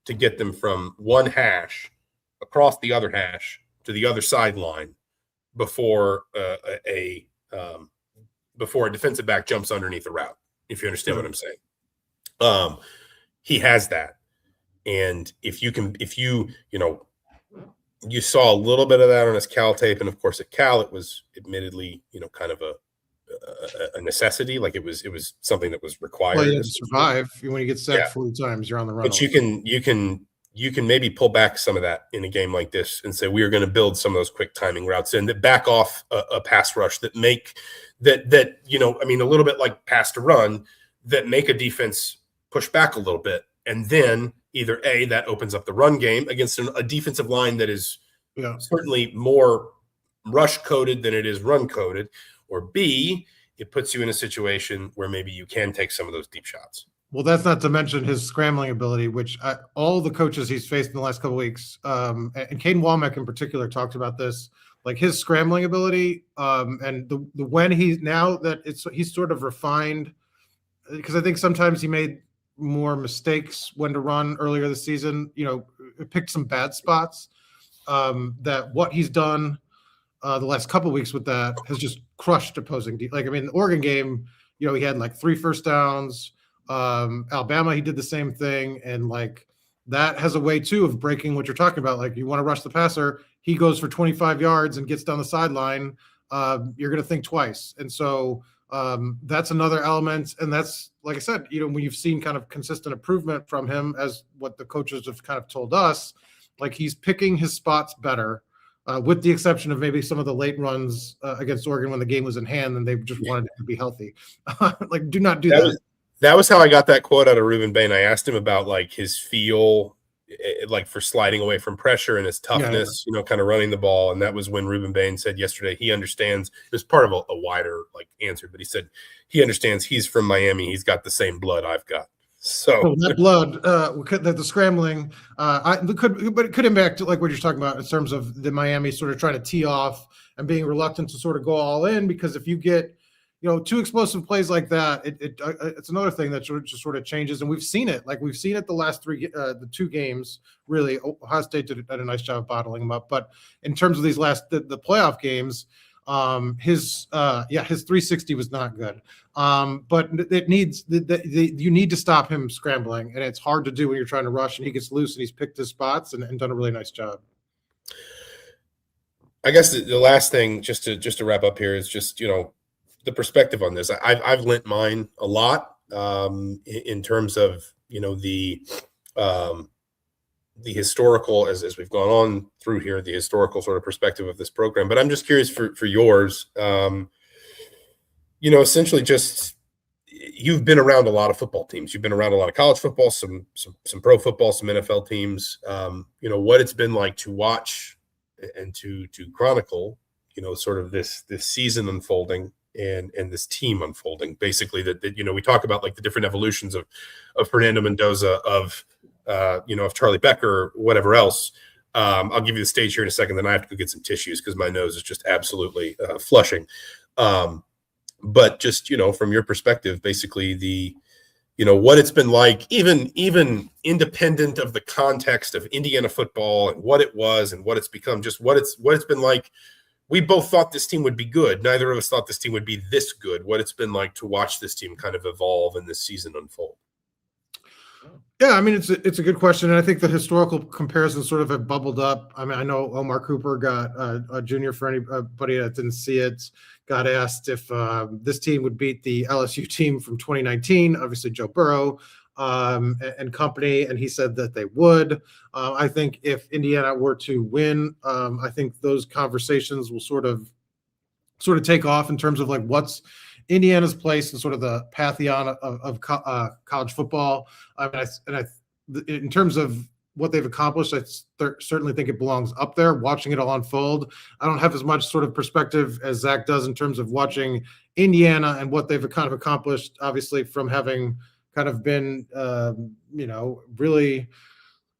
to get them from one hash across the other hash to the other sideline before a defensive back jumps underneath a route, if you understand what I'm saying. He has that. And if you saw a little bit of that on his Cal tape, and of course at Cal it was admittedly, kind of a necessity. Like, it was something that was required. Well, you have to survive. When you get sacked 40 times, you're on the run. But you can maybe pull back some of that in a game like this and say, we are going to build some of those quick timing routes and that back off a pass rush that make a little bit like pass to run, that make a defense push back a little bit. And then either that opens up the run game against a defensive line that is certainly more rush coded than it is run coded, or B, it puts you in a situation where maybe you can take some of those deep shots. Well, that's not to mention his scrambling ability, which all the coaches he's faced in the last couple of weeks, and Caden Womack in particular talked about this, like his scrambling ability, and when he's sort of refined, because I think sometimes he made more mistakes when to run earlier this season, picked some bad spots, that what he's done the last couple of weeks with that has just crushed opposing. The Oregon game, he had 3 first downs. Alabama, he did the same thing. And that has a way too of breaking what you're talking about. Like, you want to rush the passer, he goes for 25 yards and gets down the sideline. You're going to think twice. And so that's another element. And that's, like I said, when you've seen kind of consistent improvement from him, as what the coaches have kind of told us, like, he's picking his spots better. With the exception of maybe some of the late runs against Oregon when the game was in hand and they just wanted to be healthy. Do not do that. That was how I got that quote out of Ruben Bain. I asked him about his feel, for sliding away from pressure and his toughness, kind of running the ball. And that was when Ruben Bain said yesterday he understands. It was part of a wider answer, but he said he understands. He's from Miami. He's got the same blood I've got. So that blood, the scrambling, but it could impact what you're talking about in terms of the Miami sort of trying to tee off and being reluctant to sort of go all in, because if you get, 2 explosive plays like that, it's another thing that just sort of changes. And we've seen it. We've seen it the last 2 games. Really, Ohio State did a nice job of bottling them up. But in terms of these the playoff games, his 360 was not good. But it needs you need to stop him scrambling, and it's hard to do when you're trying to rush and he gets loose, and he's picked his spots and done a really nice job. I guess the last thing, just to wrap up here, is just the perspective on this. I've lent mine a lot in terms of the historical, as we've gone on through here, the historical sort of perspective of this program. But I'm just curious for yours. Essentially, just you've been around a lot of football teams. You've been around a lot of college football, some pro football, some NFL teams. What it's been like to watch and to chronicle, sort of this season unfolding and this team unfolding. Basically, that we talk about like the different evolutions of Fernando Mendoza, of Charlie Becker, whatever else. I'll give you the stage here in a second. Then I have to go get some tissues because my nose is just absolutely flushing. But just from your perspective, basically what it's been like, even independent of the context of Indiana football and what it was and what it's become, just what it's been like. We both thought this team would be good. Neither of us thought this team would be this good. What it's been like to watch this team kind of evolve and this season unfold. Yeah, I mean, it's a good question, and I think the historical comparisons sort of have bubbled up. I mean, I know Omar Cooper got a junior, for anybody that didn't see it, got asked if this team would beat the LSU team from 2019, obviously Joe Burrow and company, and he said that they would. I think if Indiana were to win, I think those conversations will sort of take off in terms of like what's Indiana's place in sort of the pantheon of college football. In terms of what they've accomplished, I certainly think it belongs up there. Watching it all unfold, I don't have as much sort of perspective as Zach does in terms of watching Indiana and what they've kind of accomplished. Obviously, from having kind of been, really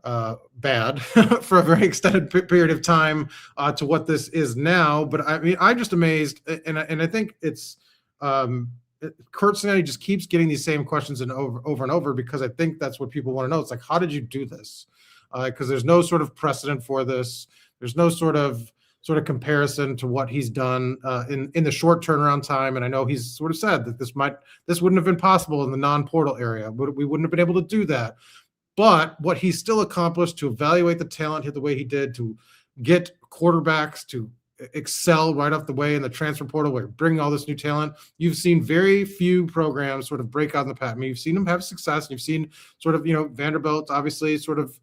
bad for a very extended period of time to what this is now. But I mean, I'm just amazed, and I think it's. Curt Cignetti just keeps getting these same questions and over and over, because I think that's what people want to know. It's like, how did you do this? Because there's no sort of precedent for this. There's no sort of comparison to what he's done in the short turnaround time. And I know he's sort of said that this wouldn't have been possible in the non-portal area, but we wouldn't have been able to do that. But what he still accomplished to evaluate the talent the way he did, to get quarterbacks to excel right off the way in the transfer portal, where bringing all this new talent, you've seen very few programs sort of break out in the path. I mean, you've seen them have success, and you've seen sort of, Vanderbilt, obviously sort of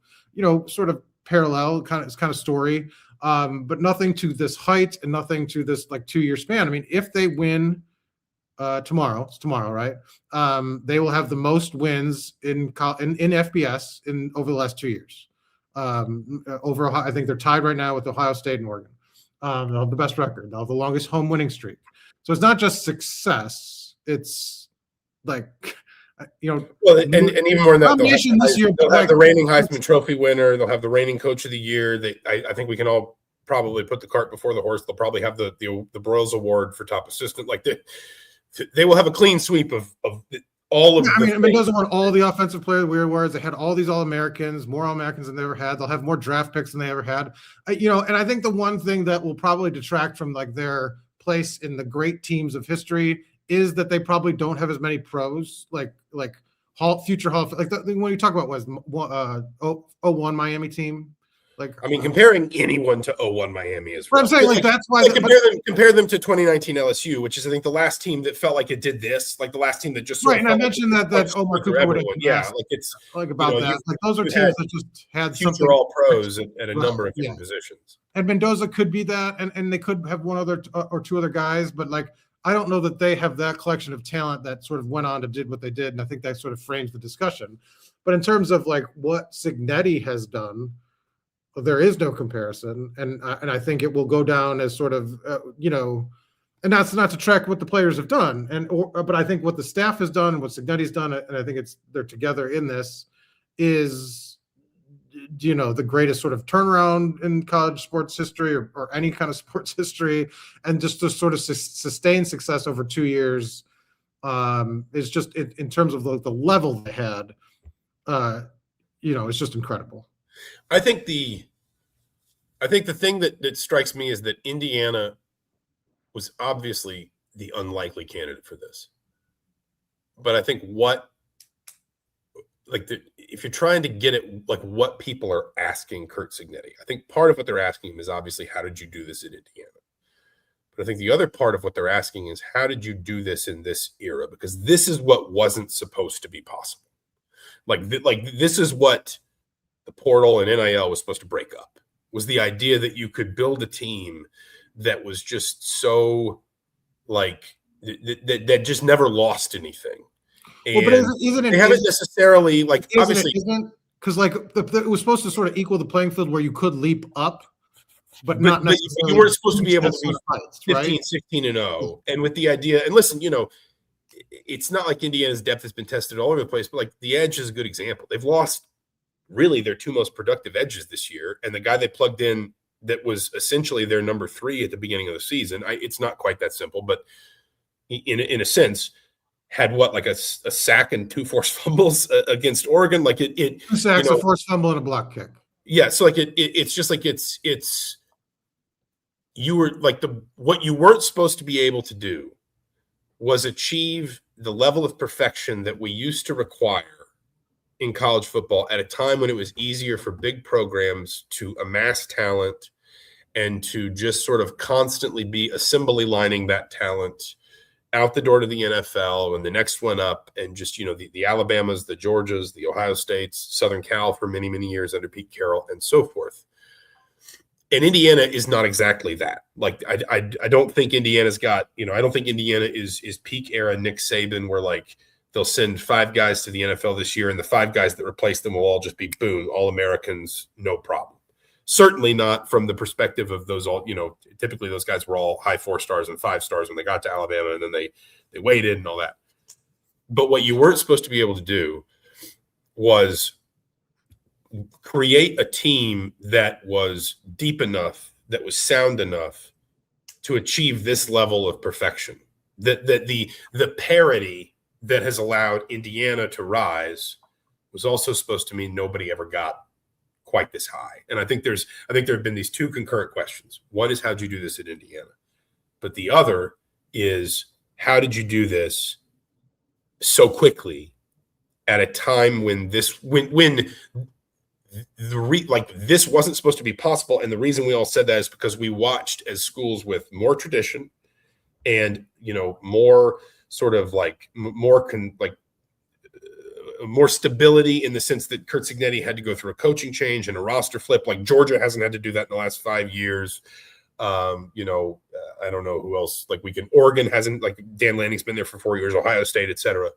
parallel kind of story, but nothing to this height and nothing to this like 2-year span. I mean, if they win tomorrow, right? They will have the most wins in FBS over the last 2 years. I think they're tied right now with Ohio State and Oregon. They'll have the best record. They'll have the longest home winning streak. So it's not just success. It's like, well, and even more than that, they'll have the reigning Heisman Trophy winner. They'll have the reigning Coach of the Year. I think we can all probably put the cart before the horse. They'll probably have the Broyles Award for top assistant. Like they will have a clean sweep of all of. Yeah, Mendoza won all the offensive player of the year awards. They had all these All-Americans, more All-Americans than they ever had. They'll have more draft picks than they ever had. And I think the one thing that will probably detract from like their place in the great teams of history is that they probably don't have as many pros, like future Hall. Like when you talk about was 01 Miami team. Like, I mean, comparing anyone to 01 Miami is. What I'm saying, like that's why compare them to 2019 LSU, which is I think the last team that felt like it did this, like the last team that just right. And I mentioned that Omar Cooper would have like it's like about that. Like those are teams that just had something. All pros at a number of different positions. And Mendoza could be that, and they could have one other or two other guys, but like I don't know that they have that collection of talent that sort of went on to did what they did, and I think that sort of frames the discussion. But in terms of like what Cignetti has done, there is no comparison, and I think it will go down as sort of and that's not to track what the players have done, but I think what the staff has done, what Cignetti's done, and I think they're together in this, is the greatest sort of turnaround in college sports history or any kind of sports history, and just to sort of sustain success over 2 years is just in terms of the level they had, it's just incredible. I think the thing that strikes me is that Indiana was obviously the unlikely candidate for this. But I think if you're trying to get at like what people are asking Curt Cignetti, I think part of what they're asking him is obviously, how did you do this in Indiana? But I think the other part of what they're asking is, how did you do this in this era? Because this is what wasn't supposed to be possible. Like this is what the portal and NIL was supposed to break up, was the idea that you could build a team that was just so like that just never lost anything. And but isn't it, they haven't necessarily like obviously because like it was supposed to sort of equal the playing field where you could leap up but not but necessarily. you weren't supposed to be able to be fights, 15, right? 16 and 0. And with the idea, and listen, it's not like Indiana's depth has been tested all over the place, but like the edge is a good example. They've lost really their two most productive edges this year. And the guy they plugged in that was essentially their number 3 at the beginning of the season, it's not quite that simple, but in a sense, had like a sack and 2 forced fumbles against Oregon. Like 2 sacks, a forced fumble, and a block kick. Yeah. So like it's just like you were like what you weren't supposed to be able to do was achieve the level of perfection that we used to require in college football at a time when it was easier for big programs to amass talent and to just sort of constantly be assembly lining that talent out the door to the NFL and the next one up. And just, the Alabamas, the Georgias, the Ohio States, Southern Cal for many, many years under Pete Carroll and so forth. And Indiana is not exactly that. Like, I don't think Indiana's got, I don't think Indiana is peak era Nick Saban, where like they'll send 5 guys to the NFL this year and the 5 guys that replace them will all just be boom, all Americans, no problem. Certainly not from the perspective of those all, typically those guys were all high 4 stars and 5 stars when they got to Alabama, and then they waited and all that. But what you weren't supposed to be able to do was create a team that was deep enough, that was sound enough to achieve this level of perfection. That the parity that has allowed Indiana to rise was also supposed to mean nobody ever got quite this high. And I think there have been these 2 concurrent questions. One is, how'd you do this at Indiana? But the other is, how did you do this so quickly at a time when this wasn't supposed to be possible? And the reason we all said that is because we watched as schools with more tradition and, more sort of like more stability, in the sense that Curt Cignetti had to go through a coaching change and a roster flip. Like Georgia hasn't had to do that in the last 5 years. I don't know who else. Like Oregon hasn't. Like Dan Lanning's been there for 4 years. Ohio State, etc.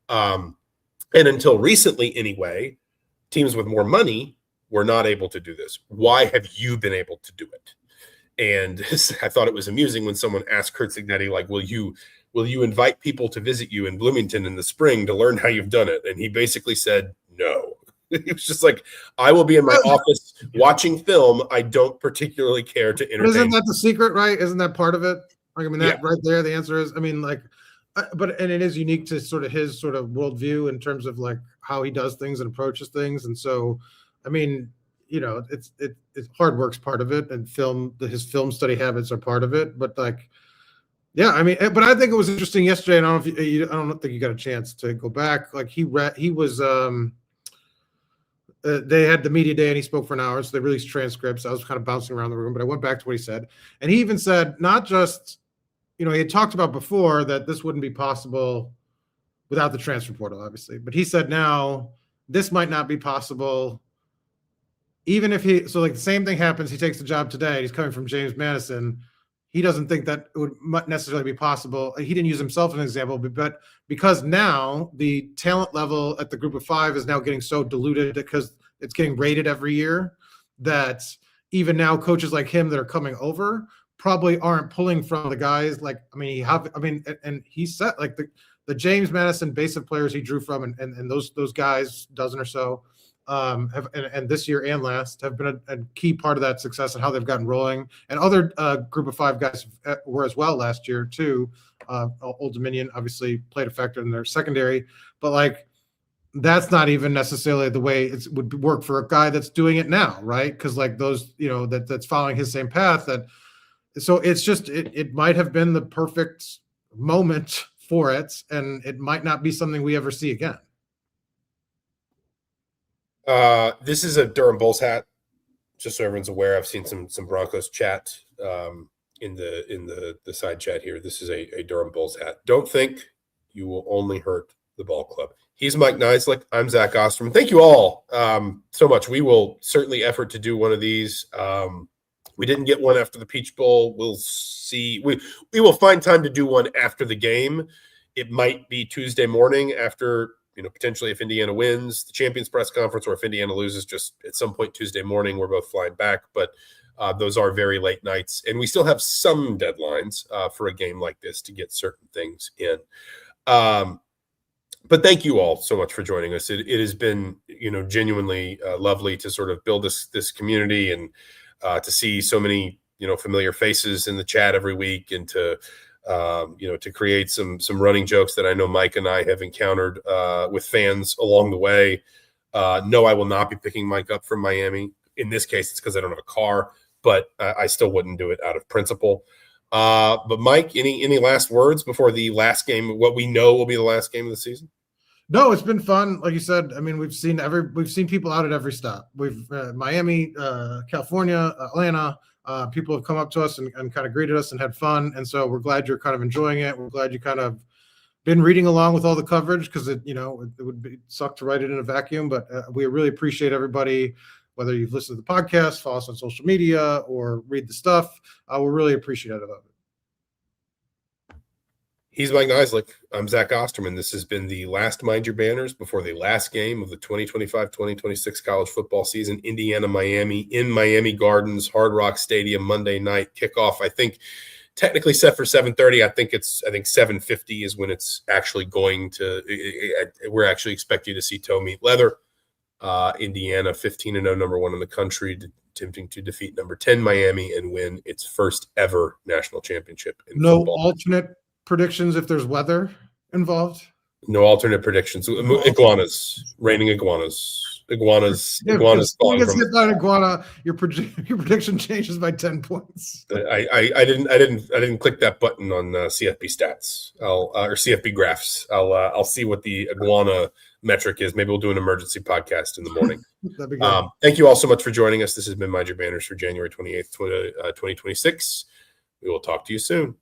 And until recently, anyway, teams with more money were not able to do this. Why have you been able to do it? And I thought it was amusing when someone asked Curt Cignetti, like, will you invite people to visit you in Bloomington in the spring to learn how you've done it? And he basically said, no. He was just like, I will be in my office watching film. I don't particularly care to entertain. Isn't that the secret, right? Isn't that part of it? Like, that right there, the answer is, and it is unique to sort of his sort of worldview in terms of like how he does things and approaches things. And so, it's hard work's part of it, and his film study habits are part of it. But like, yeah, but I think it was interesting yesterday, and I don't think you got a chance to go back. Like he was, they had the media day and he spoke for an hour, so they released transcripts. I was kind of bouncing around the room, but I went back to what he said, and he even said not just, he had talked about before that this wouldn't be possible without the transfer portal, obviously, but he said now this might not be possible even if the same thing happens. He takes the job today. He's coming from James Madison. He doesn't think that it would necessarily be possible. He didn't use himself as an example, but because now the talent level at the group of 5 is now getting so diluted because it's getting rated every year, that even now coaches like him that are coming over probably aren't pulling from the guys. Like, and he said like the James Madison base of players he drew from, and those guys, dozen or so, and this year and last have been a key part of that success and how they've gotten rolling. And other group of 5 guys were as well last year too. Old Dominion obviously played a factor in their secondary, but like that's not even necessarily the way it would work for a guy that's doing it now, right? Because like those, that's following his same path. So it's just it might have been the perfect moment for it, and it might not be something we ever see again. This is a Durham Bulls hat, just so everyone's aware. I've seen some Broncos chat in the side chat here. This is a Durham Bulls hat. Don't think you will only hurt the ball club. He's Mike Neislick. I'm Zach Osterman. Thank you all so much. We will certainly effort to do one of these. We didn't get one after the Peach Bowl. We'll see. We will find time to do one after the game. It might be Tuesday morning after, potentially if Indiana wins the Champions press conference, or if Indiana loses, just at some point Tuesday morning. We're both flying back. But Those are very late nights, and we still have some deadlines for a game like this to get certain things in. But thank you all so much for joining us. It has been, genuinely lovely to sort of build this community and to see so many, familiar faces in the chat every week, and to create some running jokes that I know Mike and I have encountered with fans along the way. No, I will not be picking Mike up from Miami. In this case, it's because I don't have a car, but I still wouldn't do it out of principle. But Mike, any last words before the last game, what we know will be the last game of the season? No, it's been fun. Like you said, I mean, we've seen people out at every stop. We've Miami, California, Atlanta. People have come up to us and kind of greeted us and had fun. And so we're glad you're kind of enjoying it. We're glad you kind of been reading along with all the coverage, because it would suck to write it in a vacuum. But we really appreciate everybody, whether you've listened to the podcast, follow us on social media, or read the stuff. We're really appreciative of it. He's Mike Neislick. I'm Zach Osterman. This has been the last Mind Your Banners before the last game of the 2025-2026 college football season. Indiana, Miami, in Miami Gardens, Hard Rock Stadium, Monday night kickoff. I think technically set for 7:30. I think 7:50 is when it's actually going to. We're actually expecting to see toe meet leather. Indiana, 15-0, number 1 in the country, attempting to defeat number 10 Miami and win its first ever national championship in football. Alternate predictions if there's weather involved? No alternate predictions. Iguanas, raining iguanas. Iguanas falling from hit by an iguana, your prediction changes by 10 points. I didn't click that button on CFB stats. Or CFB graphs. I'll see what the iguana metric is. Maybe we'll do an emergency podcast in the morning. That'd be good. Thank you all so much for joining us. This has been Mind Your Banners for January 28th, 2026. We will talk to you soon.